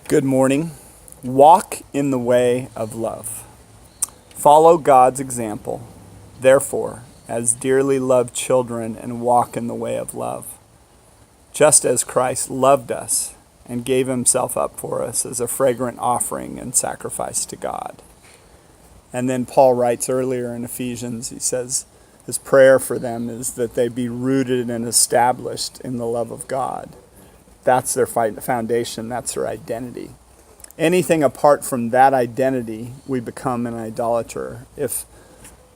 Good morning. Walk in the way of love. Follow God's example, therefore, as dearly loved children, and walk in the way of love, just as Christ loved us and gave himself up for us as a fragrant offering and sacrifice to God. And then Paul writes earlier in Ephesians, he says his prayer for them is that they be rooted and established in the love of God. That's their foundation. That's their identity. Anything apart from that identity, we become an idolater. If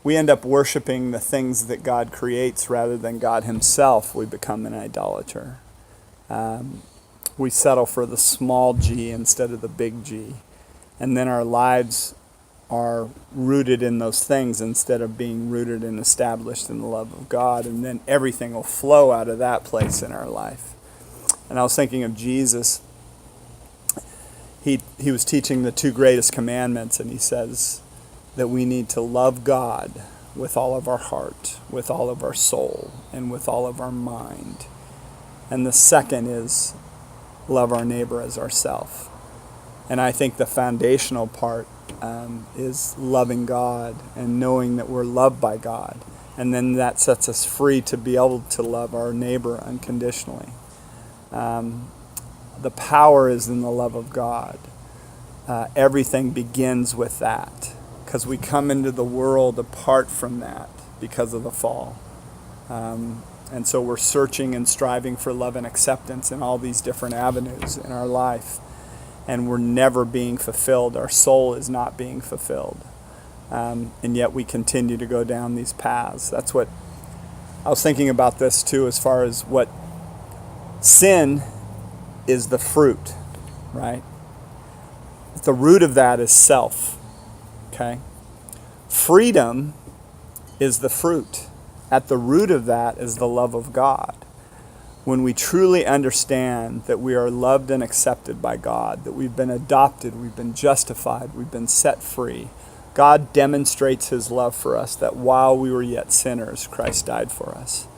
we end up worshiping the things that God creates rather than God himself, we become an idolater. We settle for the small g instead of the big G. And then our lives are rooted in those things instead of being rooted and established in the love of God. And then everything will flow out of that place in our life. And I was thinking of Jesus. He was teaching the two greatest commandments, and he says that we need to love God with all of our heart, with all of our soul, and with all of our mind. And the second is love our neighbor as ourself. And I think the foundational part is loving God and knowing that we're loved by God. And then that sets us free to be able to love our neighbor unconditionally. The power is in the love of God. Everything begins with that, because we come into the world apart from that because of the fall. And so we're searching and striving for love and acceptance in all these different avenues in our life. And we're never being fulfilled. Our soul is not being fulfilled. And yet we continue to go down these paths. That's what I was thinking about this too, as far as what sin is the fruit, right? The root of that is self, okay? Freedom is the fruit. At the root of that is the love of God. When we truly understand that we are loved and accepted by God, that we've been adopted, we've been justified, we've been set free, God demonstrates his love for us, that while we were yet sinners, Christ died for us.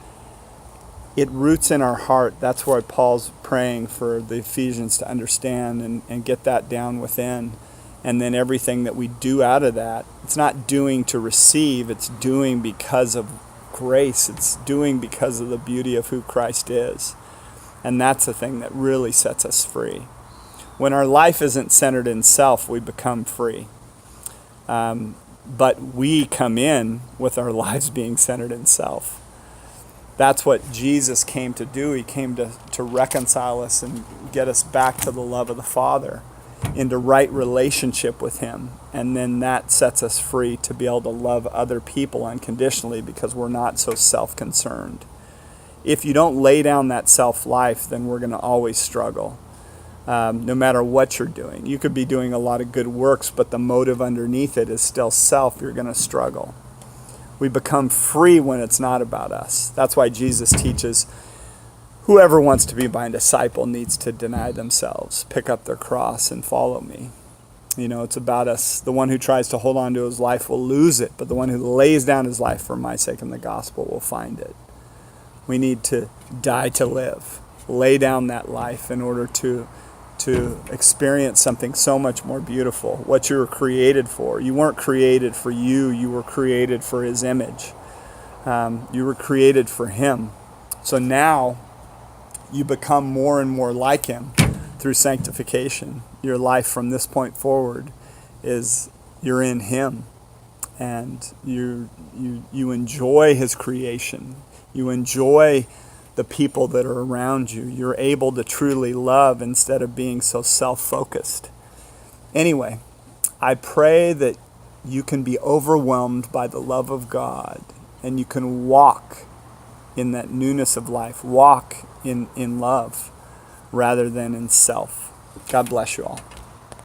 It roots in our heart. That's why Paul's praying for the Ephesians to understand and get that down within. And then everything that we do out of that, it's not doing to receive, it's doing because of grace. It's doing because of the beauty of who Christ is. And that's the thing that really sets us free. When our life isn't centered in self, we become free. But we come in with our lives being centered in self. That's what Jesus came to do. He came to reconcile us and get us back to the love of the Father, into right relationship with him. And then that sets us free to be able to love other people unconditionally, because we're not so self-concerned. If you don't lay down that self-life, then we're going to always struggle. No matter what you're doing. You could be doing a lot of good works, but the motive underneath it is still self. You're going to struggle. We become free when it's not about us. That's why Jesus teaches whoever wants to be my disciple needs to deny themselves, pick up their cross, and follow me. You know, it's about us. The one who tries to hold on to his life will lose it, but the one who lays down his life for my sake and the gospel will find it. We need to die to live. Lay down that life in order to experience something so much more beautiful, what you were created for. You weren't created for you, you were created for his image. You were created for him. So now you become more and more like him through sanctification. Your life from this point forward is you're in him, and you enjoy his creation. You enjoy the people that are around you. You're able to truly love instead of being so self-focused. Anyway, I pray that you can be overwhelmed by the love of God, and you can walk in that newness of life, walk in love rather than in self. God bless you all.